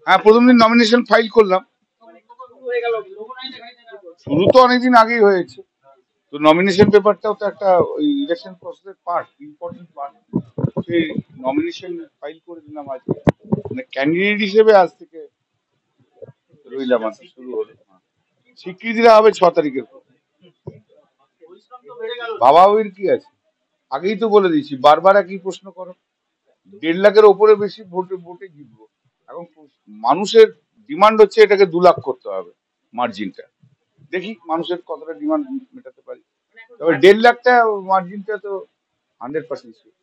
হ্যাঁ, প্রথম দিন নমিনেশন ফাইল করলাম। শুরু তো অনেকদিন আগেই হয়েছে। তো নমিনেশন পেপারটাও তো একটা ওই ইলেকশন প্রসেসের পার্ট, ইম্পর্টেন্ট পার্ট। সেই নমিনেশন ফাইল করে দিলাম আজকে, মানে ক্যান্ডিডেট হিসেবে আজ থেকে রইলাম, আর কি শুরু হলো। স্বীকৃতি দেওয়া হবে 6 তারিখের পর। ভাবাভাবির কি আছে, আগেই তো বলে দিয়েছি, বারবার একই প্রশ্ন করো। 1.5 লাখের ওপরে বেশি ভোটে ভোটে জিতবো। এখন মানুষের ডিমান্ড হচ্ছে এটাকে 2 লাখ করতে হবে মার্জিনটা। দেখি মানুষের কতটা ডিমান্ড মেটাতে পারি। তবে 1.5 লাখটা মার্জিনটা তো 100% শিওর।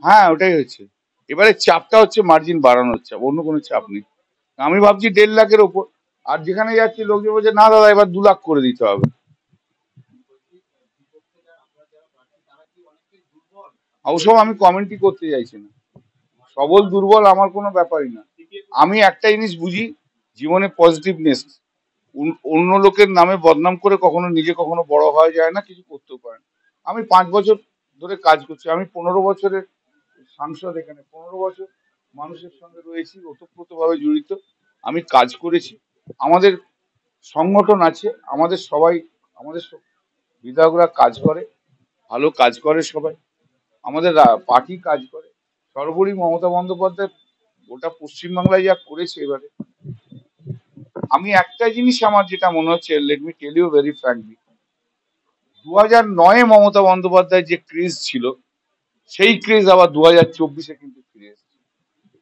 হ্যাঁ, ওটাই হচ্ছে। এবারে চাপটা হচ্ছে মার্জিন বাড়ানোর চাপ, অন্য কোনো চাপ নেই। আমি ভাবছি 1.5 লাখের ওপর। আর যেখানে যাচ্ছি লোকজন বলছে না দাদা এবার 2 লাখ করে দিতে হবে। অবশ্য আমি কমেন্টই করতে চাইছি না। সবল দুর্বল আমার কোনো ব্যাপারই না। আমি একটা জিনিস বুঝি, জীবনে পজিটিভনেস। অন্য লোকের নামে বদনাম করে কখনো নিজে কখনো বড় হওয়া যায় না, কিছু করতেও পারে না। আমি 5 বছর ধরে কাজ করছি, আমি 15 বছরের সাংসদ, এখানে 15 বছর মানুষের সঙ্গে রয়েছি, ওতপ্রোতভাবে জড়িত। আমি কাজ করেছি, আমাদের সংগঠন আছে, আমাদের সবাই, আমাদের বিধায়করা কাজ করে, ভালো কাজ করে সবাই, আমাদের পার্টি কাজ করে। সর্বোপরি মমতা বন্দ্যোপাধ্যায় গোটা পশ্চিমবাংলায় যা করেছে এবারে, আমি একটা জিনিস আমার যেটা মনে হচ্ছে, let me tell you very frankly, 2009-এ মমতা বন্দ্যোপাধ্যায় যে ক্রেজ ছিল, সেই ক্রেজ আবার 2024-এ কিন্তু ফিরে এসেছে।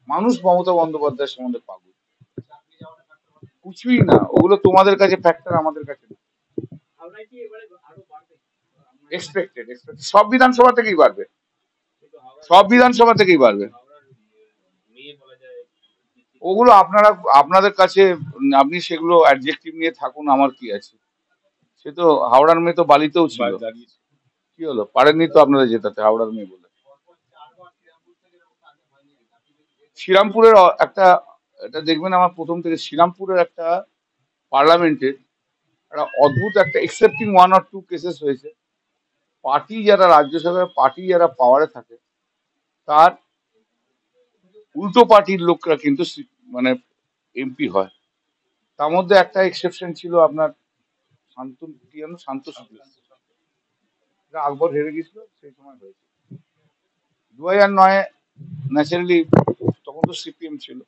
মানুষ মমতা বন্দ্যোপাধ্যায়ের সম্বন্ধে পাগল। কিছুই না, ওগুলো তোমাদের কাছে ফ্যাক্টর, আমাদের কাছে এক্সপেক্টেড। সব বিধানসভা থেকেই বাড়বে, সব বিধানসভা থেকেই বাড়বে। ওগুলো আপনারা, আপনাদের কাছে, আপনি সেগুলো অ্যাডজেক্টিভ নিয়ে থাকুন, আমার কি আছে। সে তো হাওড়ার মেয়ে তো বালিতেও ছিল, কি হলো, পারেননি তো আপনারা জেতাতে হাওড়ার মেয়ে বলে। শ্রীরামপুরের একটা, এটা দেখবেন আমার প্রথম থেকে, শ্রীরামপুরের একটা পার্লামেন্টের একটা অদ্ভুত একটা এক্সেপ্টিং 1 or 2 কেসেস হয়েছে। পার্টি যারা রাজ্যসভায়, পার্টি যারা পাওয়ারে থাকে, তার উল্টো পার্টির লোকরা কিন্তু মানে এমপি হয়। তার মধ্যে একটা এক্সেপশন ছিল আপনার শান্ত, কি জানো, শান্ত সুধীর, আকবর হেরে গেছিল সেই সময় হয়েছে 2009-এ। ন্যাচারালি তখন তো সিপিএম ছিল,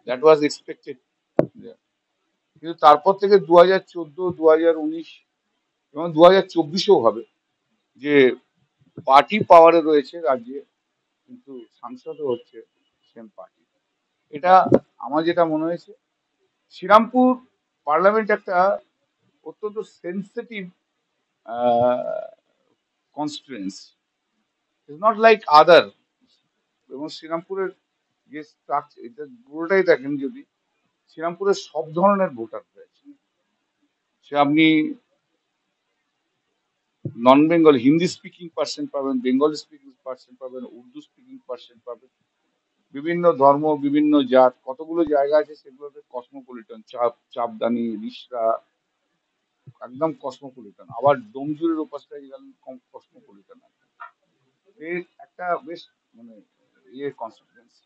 দ্যাট ওয়াজ এক্সপেক্টেড। কিন্তু তারপর থেকে 2014, 2019 এবং 2024-এও হবে, যে পার্টি পাওয়ারে রয়েছে রাজ্যে, কিন্তু সাংসদও হচ্ছে সেম পার্টি। এটা আমার যেটা মনে হয়েছে, শ্রীরামপুর পার্লামেন্ট একটা অত্যন্ত sensitive constituency, is not like other. এবং শ্রীরামপুরের যে স্ট্রাকচার, এটা পুরোটাই দেখেন, যদি শ্রীরামপুরের সব ধরনের ভোটার রয়েছে, সে আপনি নন বেঙ্গল, হিন্দি স্পিকিং পার্সেন্ট পাবেন, বেঙ্গলি স্পিকিং পার্সেন্ট পাবেন, উর্দু স্পিকিং পার্সেন্ট পাবেন, বিভিন্ন ধর্ম, বিভিন্ন জাত, কতগুলো জায়গা আছে সেগুলোতে কসমোপলিটন, চাপদানি, রিষড়া, একদম কসমোপলিটন। আবার ডোমজুরের ওপাশটায় গেলেন কম কসমোপলিটন। এই একটা বেশ মানে ইয়ে কনস্টিটুয়েন্সি।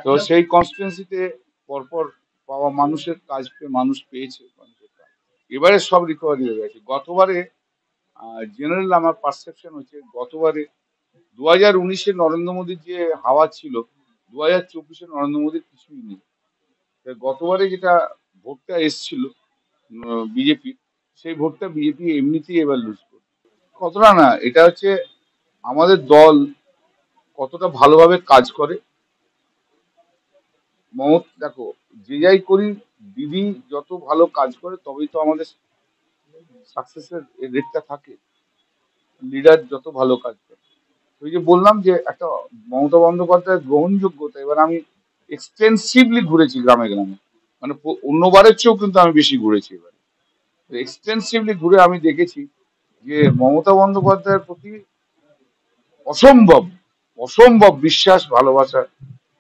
তো সেই কনস্টিটুয়েন্সিতে পরপর পাওয়া মানুষের কাজ পেয়ে মানুষ পেয়েছে, মানুষের কাজ। এবারে সব রিকভারি হয়ে গেছে। গতবারে জেনারেল আমার পারসেপশন হচ্ছে, গতবারে 2019-এ নরেন্দ্র মোদীর যে হাওয়া ছিল, 2024-এ নরেন্দ্র মোদীর কিছুই নেই। গতবারে যেটা ভোটটা এসছিল বিজেপি, সেই ভোটটা বিজেপি এমনিতেই এবার লুজ করবে। কতটা না, এটা হচ্ছে আমাদের দল কতটা ভালোভাবে কাজ করে। দেখো, যে যাই করি, দিদি যত ভালো কাজ করে তবেই তো আমাদের সাকসেসের রেটটা থাকে। লিডার যত ভালো কাজ করে, ওই যে বললাম যে একটা মমতা বন্দ্যোপাধ্যায়ের গ্রহণযোগ্যতা, এবার আমি এক্সটেন্সিভলি ঘুরেছি গ্রামে গ্রামে, মানে অন্যবারের চেয়েও কিন্তু আমি বেশি ঘুরেছি এবার। এক্সটেন্সিভলি ঘুরে আমি দেখেছি যে মমতা বন্দ্যোপাধ্যায়ের প্রতি অসম্ভব অসম্ভব বিশ্বাস, ভালোবাসা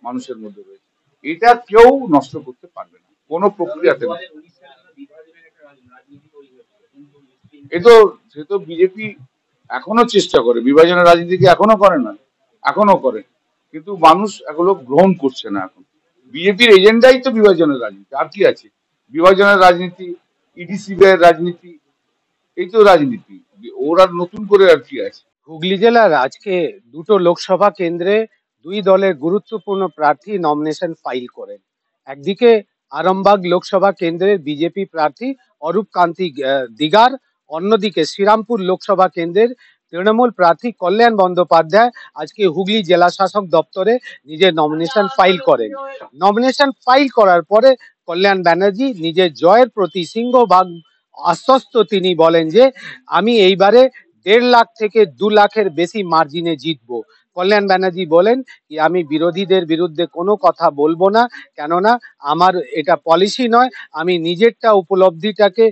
মানুষের মধ্যে রয়েছে। এটা কেউ নষ্ট করতে পারবে না কোনো প্রক্রিয়াতে না। এ তো, সে তো বিজেপি এখনো চেষ্টা করে, বিভাজনের রাজনীতিকে এখনো করে না, এখনো করে, কিন্তু মানুষ এগুলো গ্রহণ করছে না এখন। বিজেপির এজেন্ডাই তো বিভাজনের রাজনীতি, আর কি আছে? বিভাজনের রাজনীতি, ইডিসিবিআই রাজনীতি, এই তো রাজনীতি। ওরা নতুন করে আর কি আছে? হুগলি জেলার আজকে দুটো লোকসভা কেন্দ্রে দুই দলের গুরুত্বপূর্ণ প্রার্থী নমিনেশন ফাইল করেন। একদিকে আরামবাগ লোকসভা কেন্দ্রের বিজেপি প্রার্থী অরূপ কান্তি দিগার, অন্যদিকে শ্রীরামপুর লোকসভা কেন্দ্রের তৃণমূল প্রার্থী কল্যাণ বন্দ্যোপাধ্যায় আজকে হুগলি জেলা শাসক দপ্তরে নিজের নমিনেশন ফাইল করেন। নমিনেশন ফাইল করার পরে কল্যাণ ব্যানার্জি নিজের জয়ের প্রতি সিংহভাগ আশ্বস্ত। তিনি বলেন যে আমি এইবারে 1.5 লাখ থেকে 2 লাখের বেশি মার্জিনে জিতবো। কল্যাণ ব্যানার্জি বলেন কি আমি বিরোধীদের বিরুদ্ধে কোনো কথা বলবো না, কেননা আমার এটা পলিসি নয়, আমি নিজেরটা উপলব্ধিটাকে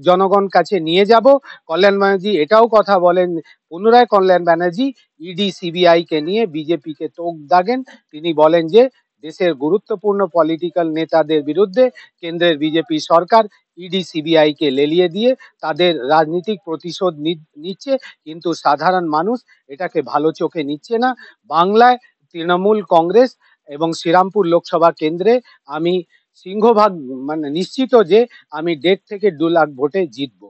জনগণ কাছে নিয়ে যাব। কল্যাণ ব্যানার্জি এটাও কথা বলেন, পুনরায় কল্যাণ ব্যানার্জি ইডি সিবিআই কে নিয়ে বিজেপিকে তোপ দাগেন। তিনি বলেন যে দেশের গুরুত্বপূর্ণ পলিটিক্যাল নেতাদের বিরুদ্ধে কেন্দ্রের বিজেপি সরকার ইডি সিবিআই কে লেলিয়ে দিয়ে তাদের রাজনৈতিক প্রতিশোধ নিচ্ছে, কিন্তু সাধারণ মানুষ এটাকে ভালো চোখে নিচ্ছে না। বাংলায় তৃণমূল কংগ্রেস এবং শ্রীরামপুর লোকসভা কেন্দ্রে আমি সিংহভাগ মানে নিশ্চিত যে আমি 1.5 থেকে 2 লাখ ভোটে জিতবো।